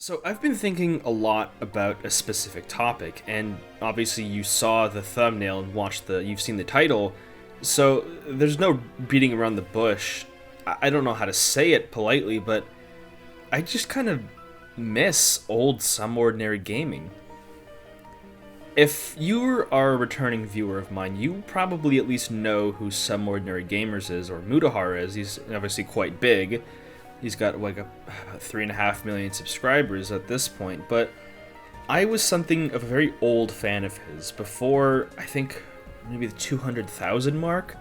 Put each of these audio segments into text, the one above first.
So I've been thinking a lot about a specific topic, and obviously you saw the thumbnail and you've seen the title, so there's no beating around the bush. I don't know how to say it politely, but I just kind of miss old Some Ordinary Gaming. If you are a returning viewer of mine, you probably at least know who Some Ordinary Gamers is, or Mutahar is. He's obviously quite big. He's got like about 3.5 million subscribers at this point, but I was something of a very old fan of his, before, I think, maybe the 200,000 mark.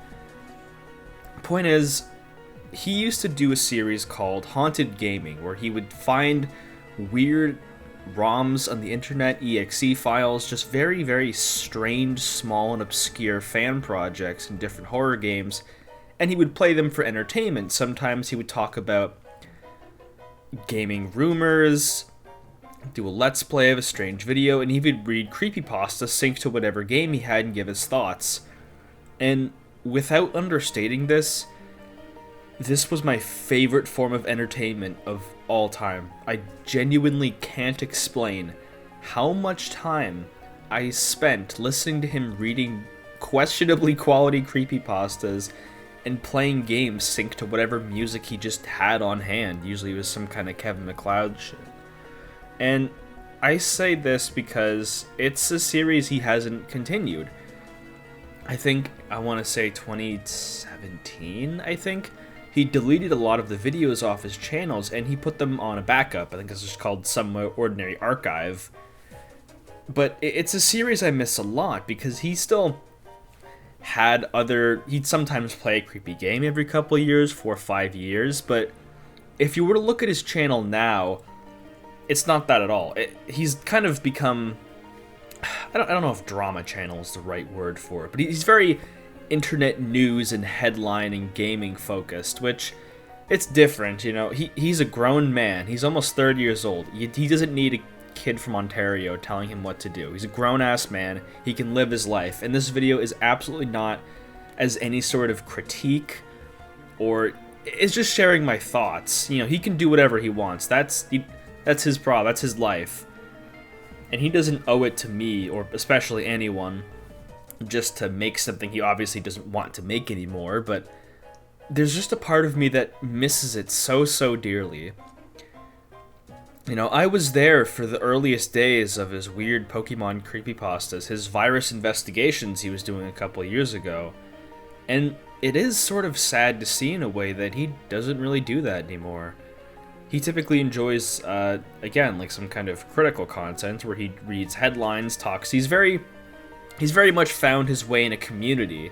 Point is, he used to do a series called Haunted Gaming, where he would find weird ROMs on the internet, exe files, just very, very strange, small, and obscure fan projects in different horror games, and he would play them for entertainment. Sometimes he would talk about gaming rumors, do a let's play of a strange video, and he would read creepypasta synced to whatever game he had and give his thoughts. And without understating this was my favorite form of entertainment of all time. I genuinely can't explain how much time I spent listening to him reading questionably quality creepypastas and playing games synced to whatever music he just had on hand. Usually it was some kind of Kevin MacLeod shit. And I say this because it's a series he hasn't continued. I want to say 2017, he deleted a lot of the videos off his channels and he put them on a backup. I think this is called Some Ordinary Archive. But it's a series I miss a lot because he still he'd sometimes play a creepy game every couple of years, 4 or 5 years, but if you were to look at his channel now, it's not that at all. He's kind of become, I don't know if drama channel is the right word for it, but he's very internet news and headline and gaming focused, which it's different, you know. He's a grown man. He's almost 30 years old. He doesn't need a kid from Ontario telling him what to do. He's a grown-ass man. He can live his life. And this video is absolutely not as any sort of critique, or it's just sharing my thoughts. You know, he can do whatever he wants. That's his problem. That's his life. And he doesn't owe it to me, or especially anyone, just to make something he obviously doesn't want to make anymore, but there's just a part of me that misses it so dearly. You know, I was there for the earliest days of his weird Pokemon creepypastas, his virus investigations he was doing a couple of years ago, and it is sort of sad to see in a way that he doesn't really do that anymore. He typically enjoys, again, like some kind of critical content where he reads headlines, talks. He's very much found his way in a community,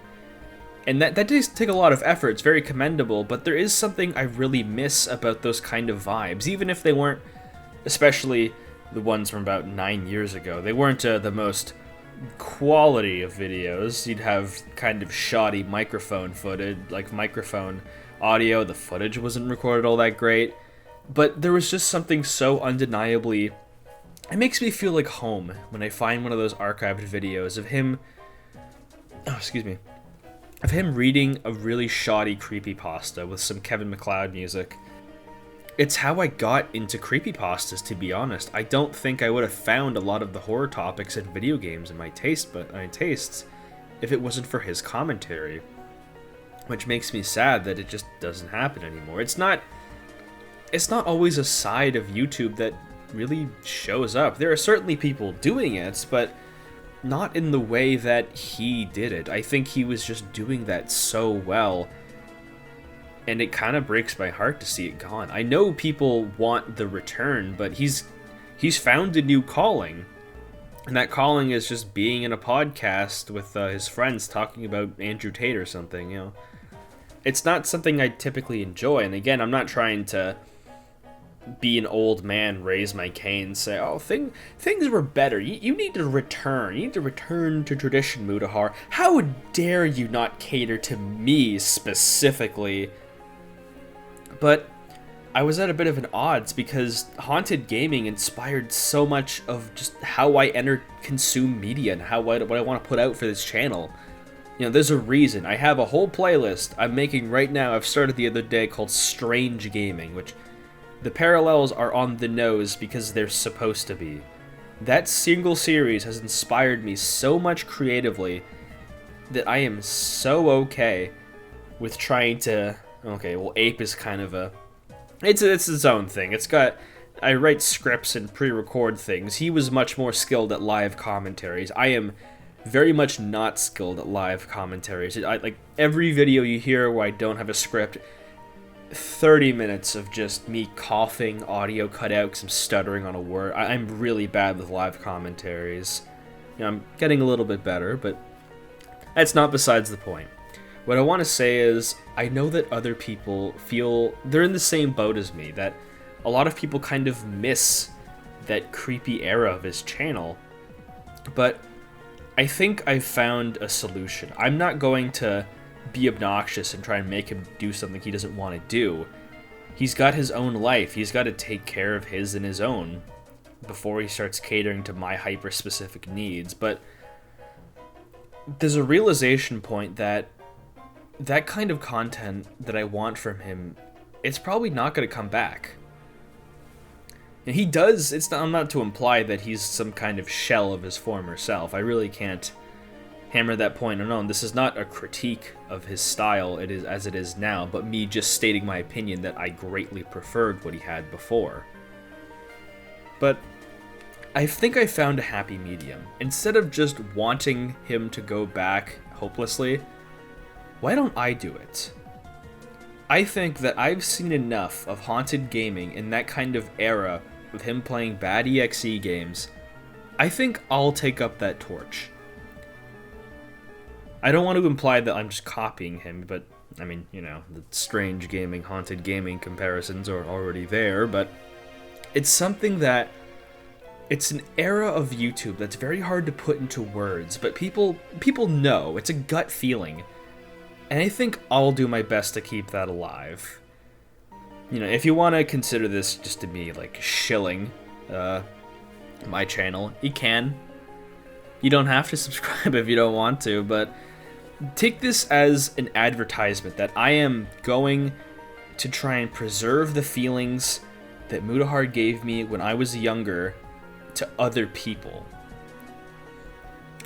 and that does take a lot of effort. It's very commendable, but there is something I really miss about those kind of vibes, even if they weren't, especially the ones from about 9 years ago. They weren't the most quality of videos. You'd have kind of shoddy microphone footage, like microphone audio. The footage wasn't recorded all that great, but there was just something so undeniably, it makes me feel like home when I find one of those archived videos of him, of him reading a really shoddy creepypasta with some Kevin MacLeod music. It's how I got into creepypastas, to be honest. I don't think I would have found a lot of the horror topics in video games in my tastes if it wasn't for his commentary, which makes me sad that it just doesn't happen anymore. It's not always a side of YouTube that really shows up. There are certainly people doing it, but not in the way that he did it. I think he was just doing that so well, and it kind of breaks my heart to see it gone. I know people want the return, but he's found a new calling, and that calling is just being in a podcast with his friends talking about Andrew Tate or something, you know. It's not something I typically enjoy, and again, I'm not trying to be an old man, raise my cane, say, oh, things were better. You need to return. You need to return to tradition, Mutahar. How dare you not cater to me specifically? But I was at a bit of an odds because Haunted Gaming inspired so much of just how I consume media and what I want to put out for this channel. You know, there's a reason. I have a whole playlist I'm making right now. I've started the other day called Strange Gaming, which The parallels are on the nose because they're supposed to be. That single series has inspired me so much creatively that I am so okay with trying to... Okay, well, Ape is kind of a... It's its own thing. It's got... I write scripts and pre-record things. He was much more skilled at live commentaries. I am very much not skilled at live commentaries. Like, every video you hear where I don't have a script, 30 minutes of just me coughing, audio cut out because I'm stuttering on a word. I'm really bad with live commentaries. You know, I'm getting a little bit better, but that's not besides the point. What I want to say is, I know that other people feel they're in the same boat as me, that a lot of people kind of miss that creepy era of his channel, but I think I've found a solution. I'm not going to be obnoxious and try and make him do something he doesn't want to do. He's got his own life. He's got to take care of his and his own before he starts catering to my hyper-specific needs. But there's a realization point that that kind of content that I want from him, it's probably not going to come back. And he does, I'm not to imply that he's some kind of shell of his former self. I really can't hammer that point home. This is not a critique of his style, it is as it is now, but me just stating my opinion that I greatly preferred what he had before. But I think I found a happy medium. Instead of just wanting him to go back hopelessly, why don't I do it? I think that I've seen enough of haunted gaming in that kind of era with him playing bad EXE games. I think I'll take up that torch. I don't want to imply that I'm just copying him, but, I mean, you know, the strange gaming, haunted gaming comparisons are already there, but it's something that, it's an era of YouTube that's very hard to put into words, but people know, it's a gut feeling, and I think I'll do my best to keep that alive. You know, if you want to consider this just to be, like, shilling my channel, you can. You don't have to subscribe if you don't want to, but take this as an advertisement that I am going to try and preserve the feelings that Mutahar gave me when I was younger to other people.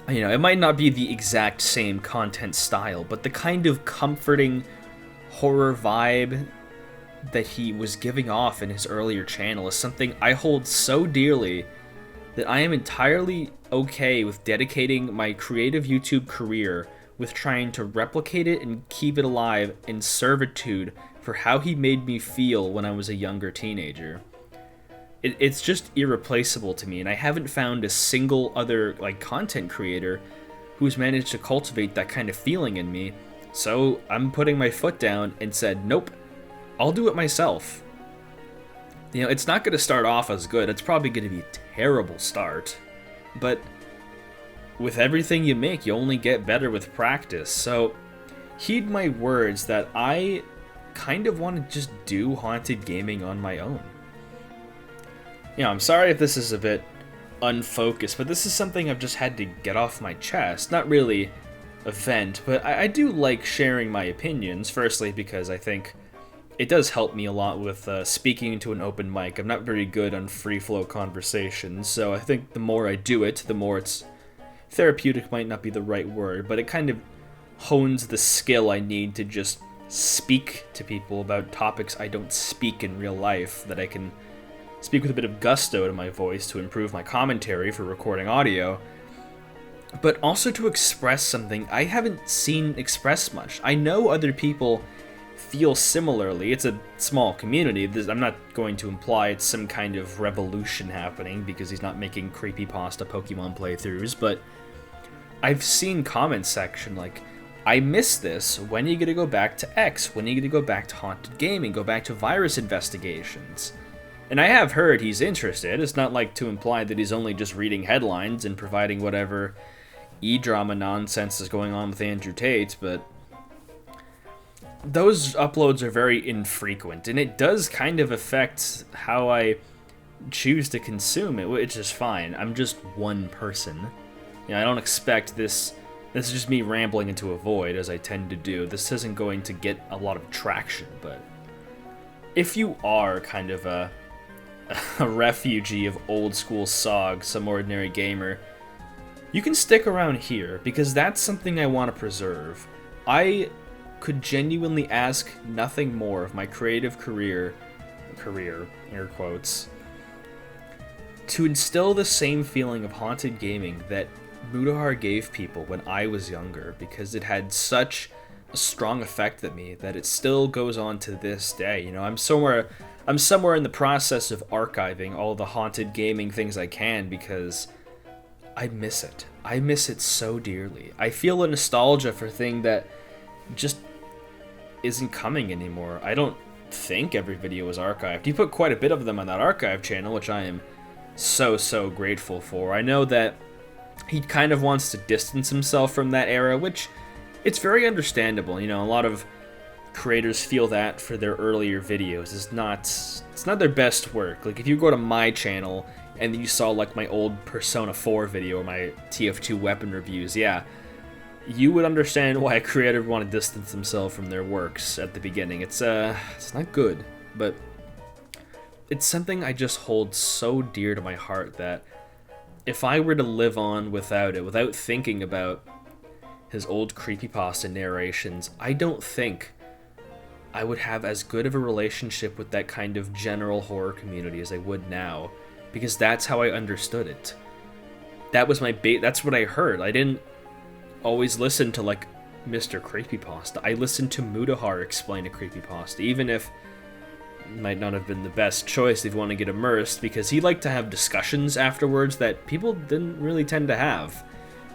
You know, it might not be the exact same content style, but the kind of comforting horror vibe that he was giving off in his earlier channel is something I hold so dearly that I am entirely okay with dedicating my creative YouTube career with trying to replicate it and keep it alive in servitude for how he made me feel when I was a younger teenager. It's just irreplaceable to me, and I haven't found a single other content creator who's managed to cultivate that kind of feeling in me, so I'm putting my foot down and said, nope, I'll do it myself. You know, it's not going to start off as good, it's probably going to be a terrible start, but with everything you make, you only get better with practice, so heed my words that I kind of want to just do haunted gaming on my own. You know, I'm sorry if this is a bit unfocused, but this is something I've just had to get off my chest. Not really a vent, but I do like sharing my opinions, firstly because I think it does help me a lot with speaking into an open mic. I'm not very good on free-flow conversations, so I think the more I do it, the more it's... Therapeutic might not be the right word, but it kind of hones the skill I need to just speak to people about topics I don't speak in real life, that I can speak with a bit of gusto to my voice to improve my commentary for recording audio, but also to express something I haven't seen expressed much. I know other people feel similarly. It's a small community. I'm not going to imply it's some kind of revolution happening because he's not making creepypasta Pokemon playthroughs, but I've seen comment section like, I miss this, when are you going to go back to X? When are you going to go back to haunted gaming? Go back to virus investigations? And I have heard he's interested. It's not like to imply that he's only just reading headlines and providing whatever e-drama nonsense is going on with Andrew Tate, but those uploads are very infrequent, and it does kind of affect how I choose to consume it, which is fine. I'm just one person. You know, I don't expect this is just me rambling into a void, as I tend to do. This isn't going to get a lot of traction, but if you are kind of a refugee of old school SOG, Some Ordinary Gamer, you can stick around here, because that's something I want to preserve. I could genuinely ask nothing more of my creative career, air quotes, to instill the same feeling of haunted gaming that Mutahar gave people when I was younger, because it had such a strong effect on me that it still goes on to this day. You know, I'm somewhere in the process of archiving all the haunted gaming things I can, because I miss it. I miss it so dearly. I feel a nostalgia for a thing that just isn't coming anymore. I don't think every video was archived. You put quite a bit of them on that archive channel, which I am so grateful for. I know that he kind of wants to distance himself from that era, which it's very understandable. You know, a lot of creators feel that for their earlier videos. It's not their best work. Like, if you go to my channel and you saw like my old Persona 4 video or my TF2 weapon reviews, yeah, you would understand why a creator would want to distance themselves from their works at the beginning. It's not good, but it's something I just hold so dear to my heart that if I were to live on without it, without thinking about his old creepypasta narrations, I don't think I would have as good of a relationship with that kind of general horror community as I would now, because that's how I understood it. That was that's what I heard. I didn't always listen to, like, Mr. Creepypasta. I listened to Mutahar explain a creepypasta, even if it might not have been the best choice if you want to get immersed, because he liked to have discussions afterwards that people didn't really tend to have,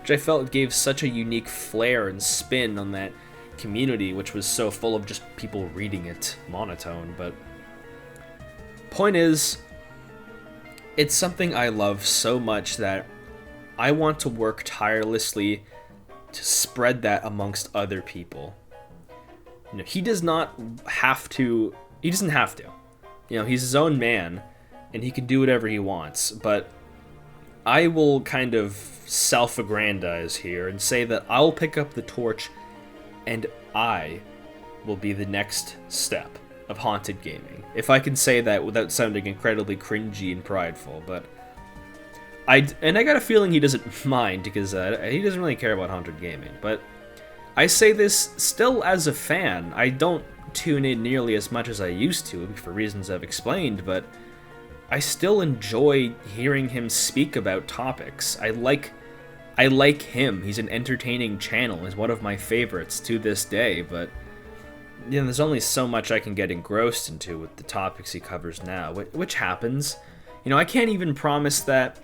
which I felt gave such a unique flair and spin on that community, which was so full of just people reading it monotone. But point is, it's something I love so much that I want to work tirelessly to spread that amongst other people. You know, he doesn't have to. You know, he's his own man, and he can do whatever he wants, but I will kind of self-aggrandize here and say that I'll pick up the torch, and I will be the next step of haunted gaming. If I can say that without sounding incredibly cringy and prideful, but I got a feeling he doesn't mind, because he doesn't really care about haunted gaming. But I say this still as a fan. I don't tune in nearly as much as I used to, for reasons I've explained, but I still enjoy hearing him speak about topics. I like him. He's an entertaining channel. He's one of my favorites to this day, but you know, there's only so much I can get engrossed into with the topics he covers now, which happens. You know, I can't even promise that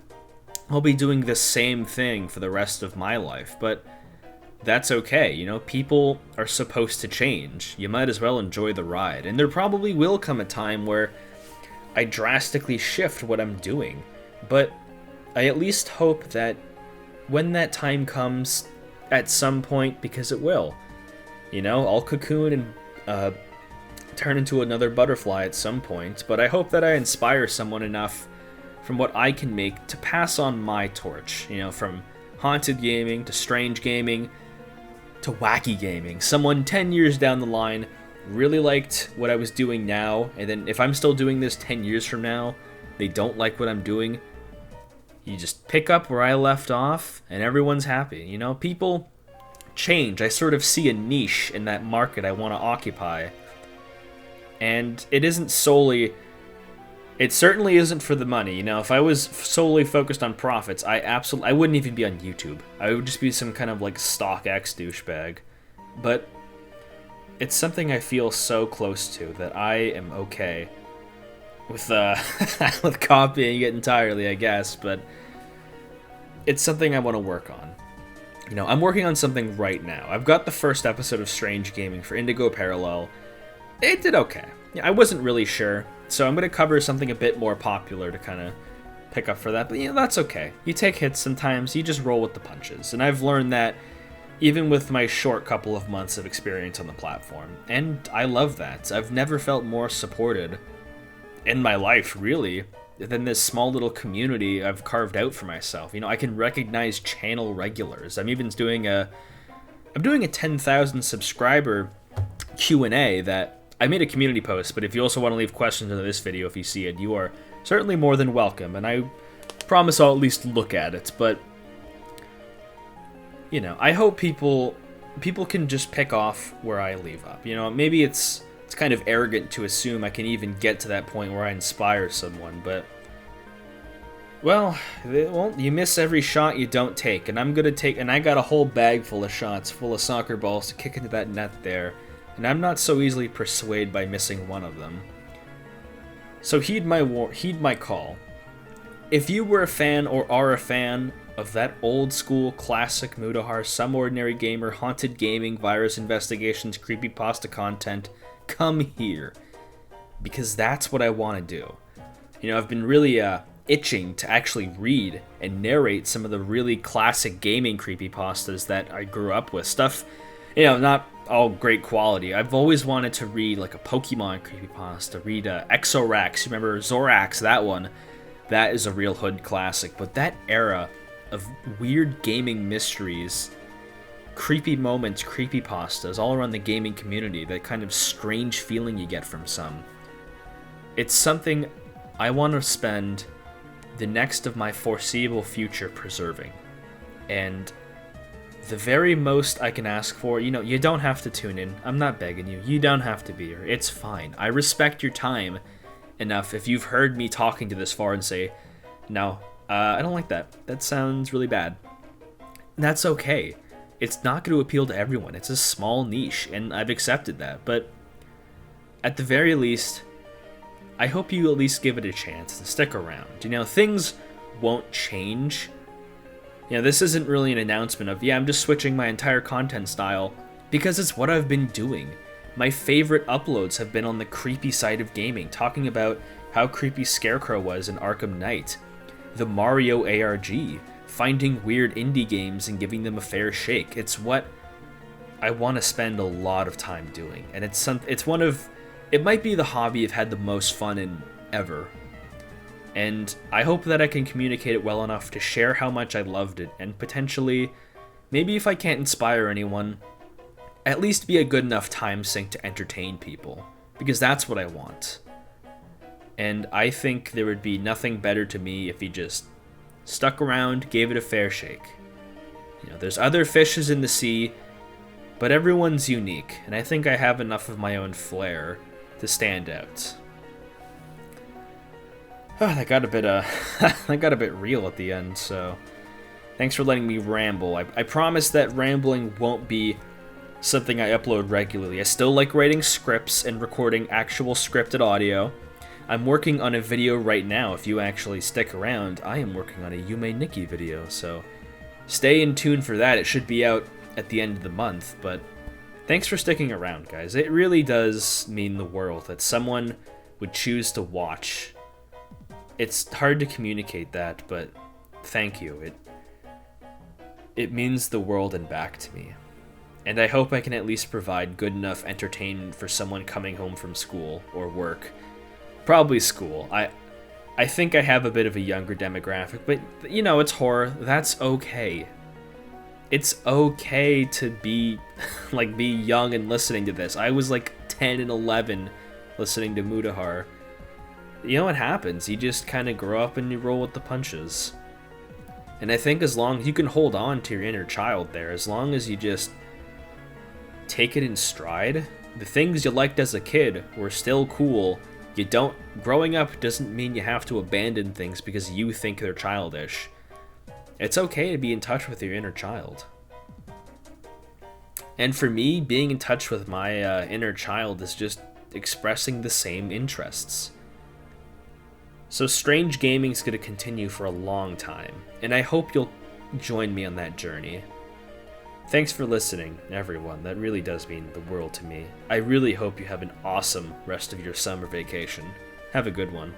I'll be doing the same thing for the rest of my life, but that's okay. You know, people are supposed to change. You might as well enjoy the ride, and there probably will come a time where I drastically shift what I'm doing, but I at least hope that when that time comes at some point, because it will, you know, I'll cocoon and turn into another butterfly at some point, but I hope that I inspire someone enough from what I can make to pass on my torch, you know, from haunted gaming to strange gaming to wacky gaming. Someone 10 years down the line really liked what I was doing now, and then if I'm still doing this 10 years from now, they don't like what I'm doing, you just pick up where I left off, and everyone's happy. You know, people change. I sort of see a niche in that market I want to occupy, and it isn't solely... It certainly isn't for the money. You know, if I was solely focused on profits, I wouldn't even be on YouTube. I would just be some kind of like StockX douchebag. But it's something I feel so close to that I am okay with with copying it entirely, I guess. But it's something I want to work on. You know, I'm working on something right now. I've got the first episode of Strange Gaming for Indigo Parallel. It did okay. Yeah, I wasn't really sure. So I'm going to cover something a bit more popular to kind of pick up for that. But, you know, that's okay. You take hits sometimes. You just roll with the punches. And I've learned that even with my short couple of months of experience on the platform. And I love that. I've never felt more supported in my life, really, than this small little community I've carved out for myself. You know, I can recognize channel regulars. I'm even doing a 10,000 subscriber Q&A that I made a community post, but if you also want to leave questions under this video if you see it, you are certainly more than welcome, and I promise I'll at least look at it. But you know, I hope people can just pick off where I leave up. You know, maybe it's kind of arrogant to assume I can even get to that point where I inspire someone, but well, you miss every shot you don't take, and I got a whole bag full of shots, full of soccer balls to kick into that net there, and I'm not so easily persuaded by missing one of them. So heed my call. If you were a fan or are a fan of that old school classic Mutahar, Some Ordinary Gamer, haunted gaming, virus investigations, creepypasta content, come here, because that's what I want to do. You know, I've been really itching to actually read and narrate some of the really classic gaming creepypastas that I grew up with. Stuff, you know, not all great quality. I've always wanted to read like a Pokemon creepypasta, read Exorax. You remember Zorax, that one? That is a real hood classic. But that era of weird gaming mysteries, creepy moments, creepypastas all around the gaming community, that kind of strange feeling you get from some. It's something I want to spend the next of my foreseeable future preserving. And the very most I can ask for, you know, you don't have to tune in. I'm not begging you. You don't have to be here. It's fine. I respect your time enough if you've heard me talking to this far and say, no, I don't like that. That sounds really bad. That's okay. It's not going to appeal to everyone. It's a small niche, and I've accepted that. But at the very least, I hope you at least give it a chance to stick around. You know, things won't change. You know, this isn't really an announcement of, yeah, I'm just switching my entire content style, because it's what I've been doing. My favorite uploads have been on the creepy side of gaming, talking about how creepy Scarecrow was in Arkham Knight, the Mario ARG, finding weird indie games and giving them a fair shake. It's what I want to spend a lot of time doing, and it might be the hobby I've had the most fun in ever. And I hope that I can communicate it well enough to share how much I loved it, and potentially, maybe if I can't inspire anyone, at least be a good enough time sink to entertain people, because that's what I want. And I think there would be nothing better to me if you just stuck around, gave it a fair shake. You know, there's other fishes in the sea, but everyone's unique, and I think I have enough of my own flair to stand out. Oh, that got a bit real at the end, so thanks for letting me ramble. I promise that rambling won't be something I upload regularly. I still like writing scripts and recording actual scripted audio. I'm working on a video right now. If you actually stick around, I am working on a Yume Nikki video, so stay in tune for that. It should be out at the end of the month, but thanks for sticking around, guys. It really does mean the world that someone would choose to watch. It's hard to communicate that, but thank you. It means the world and back to me. And I hope I can at least provide good enough entertainment for someone coming home from school or work. Probably school. I think I have a bit of a younger demographic, but you know, it's horror. That's okay. It's okay to be young and listening to this. I was like 10 and 11 listening to Mutahar. You know what happens? You just kind of grow up and you roll with the punches. And I think as long as you can hold on to your inner child there, as long as you just take it in stride, the things you liked as a kid were still cool. Growing up doesn't mean you have to abandon things because you think they're childish. It's okay to be in touch with your inner child. And for me, being in touch with my inner child is just expressing the same interests. So strange gaming's going to continue for a long time, and I hope you'll join me on that journey. Thanks for listening, everyone. That really does mean the world to me. I really hope you have an awesome rest of your summer vacation. Have a good one.